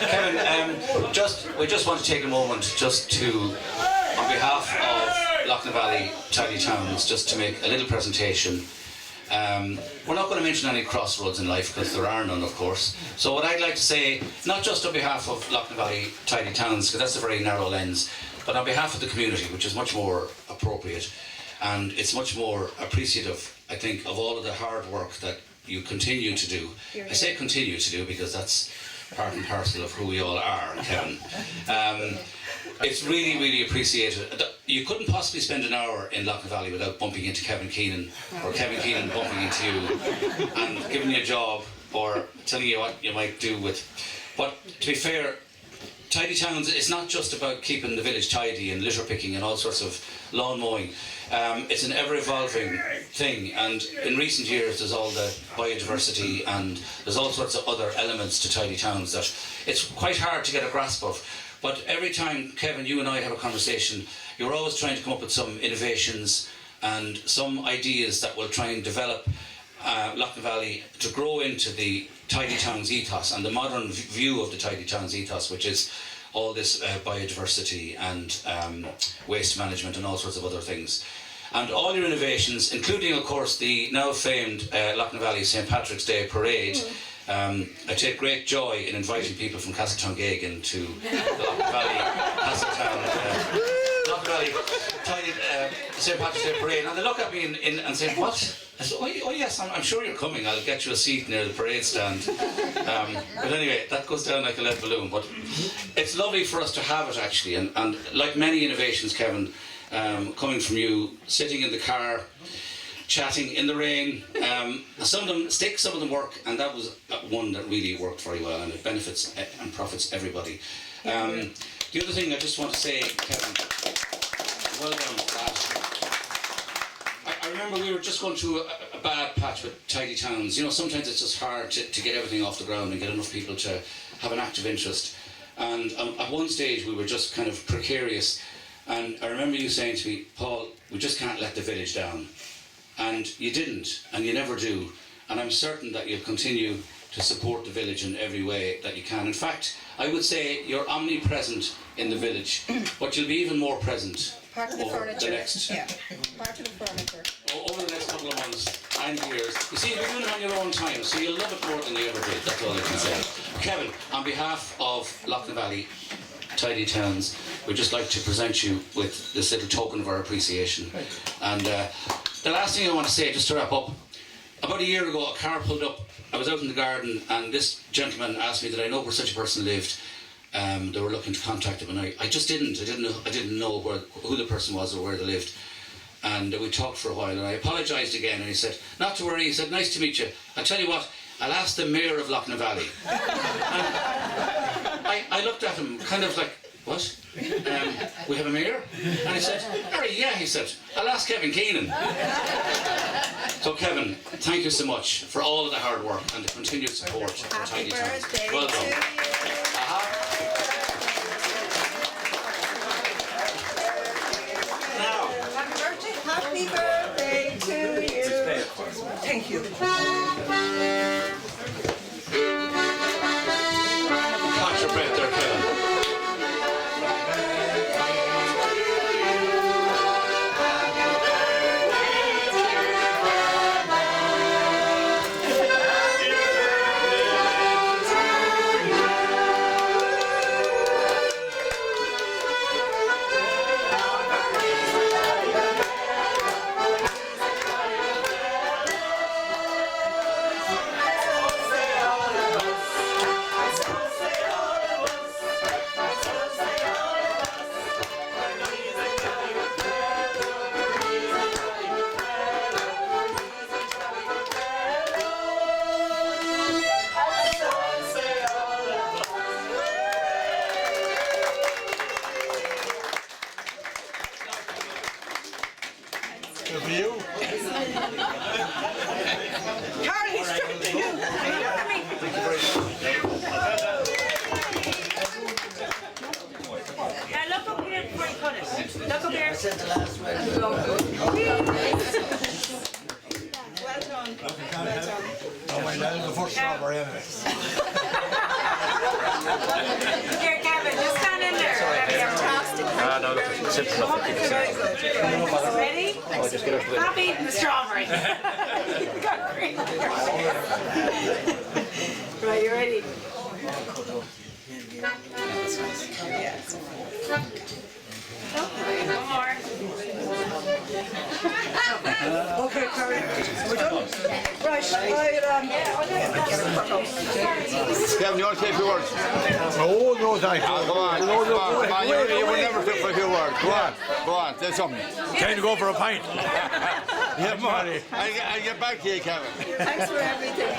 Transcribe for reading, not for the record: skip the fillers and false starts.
Kevin, we just want to take a moment just to, on behalf of Loughnavalley Tidy Towns, just to make a little presentation. We're not going to mention any crossroads in life because there are none, of course. So what I'd like to say, not just on behalf of Loughnavalley Tidy Towns, because that's a very narrow lens, but on behalf of the community, which is much more appropriate, and it's much more appreciative, I think, of all of the hard work that you continue to do. I say continue to do because that's part and parcel of who we all are, Kevin. It's really, really appreciated. You couldn't possibly spend an hour in Loughnavalley without bumping into Kevin Keenan, or Kevin Keenan bumping into you and giving you a job or telling you what you might do with. But to be fair, Tidy Towns, it's not just about keeping the village tidy and litter picking and all sorts of lawn mowing. It's an ever-evolving thing, and in recent years there's all the biodiversity and there's all sorts of other elements to Tidy Towns that it's quite hard to get a grasp of. But every time, Kevin, you and I have a conversation, you're always trying to come up with some innovations and some ideas that will try and develop Loughnavalley to grow into the Tidy Towns ethos and the modern view of the Tidy Towns ethos, which is all this biodiversity and waste management and all sorts of other things. And all your innovations, including, of course, the now famed Loughnavalley St. Patrick's Day Parade. I take great joy in inviting people from Castletongagan to the Loughnavalley St. Patrick's Day Parade, and they look at me and say, "What?" I said, "Oh yes, I'm sure you're coming. I'll get you a seat near the parade stand." But anyway, that goes down like a lead balloon. But it's lovely for us to have it actually, and like many innovations, Kevin, coming from you, sitting in the car, chatting in the rain. Some of them stick, some of them work, and that was one that really worked very well, and it benefits and profits everybody. The other thing I just want to say, Kevin, well done. I remember we were just going through a bad patch with Tidy Towns. You know, sometimes it's just hard to get everything off the ground and get enough people to have an active interest. And at one stage we were just kind of precarious. And I remember you saying to me, "Paul, we just can't let the village down." And you didn't, and you never do. And I'm certain that you'll continue to support the village in every way that you can. In fact, I would say you're omnipresent in the village, but you'll be even more present part of the over furniture. the next Part of the furniture. over the next couple of months and years. You see, you're doing it on your own time, so you'll love it more than you ever did. That's all I can say. Kevin, on behalf of Loughnavalley Tidy Towns, we'd just like to present you with this little token of our appreciation. And the last thing I want to say, just to wrap up, about a year ago a car pulled up. I was out in the garden and this gentleman asked me did I know where such a person lived. They were looking to contact him, and I just didn't. I didn't know who the person was or where they lived. And we talked for a while, and I apologised again, and he said, "Not to worry," he said, "nice to meet you. I'll tell you what, I'll ask the mayor of Loughnavalley." I looked at him kind of like, "What? We have a mayor?" And he said, "Harry, yeah," he said, "I'll ask Kevin Keenan." So Kevin, thank you so much for all of the hard work and the continued support for Tidy Towns. Well done. Now, Happy birthday to you. Thank you. catch your breath there, Kevin. For you. Carl, he's stripping you. Look at me. Look up here before you cut it. Look up here. I said the last one. Well done. Well done. Oh, wait, that is the first strawberry anyway. Here, Kevin, just stand in there. No, look, it's simple enough. Very good. Ready? Just get out of the way. Stop eating the strawberry. Got green. Right, you ready? One more. Okay, Karen, we're done. Right, Kevin, you want to say a few words? Oh, no, thank you. Come on, come on, come on. You will never fit for a few words. Go on, say something. Time to go for a pint. Yeah, money. I'll get back to you, Kevin. Thanks for everything.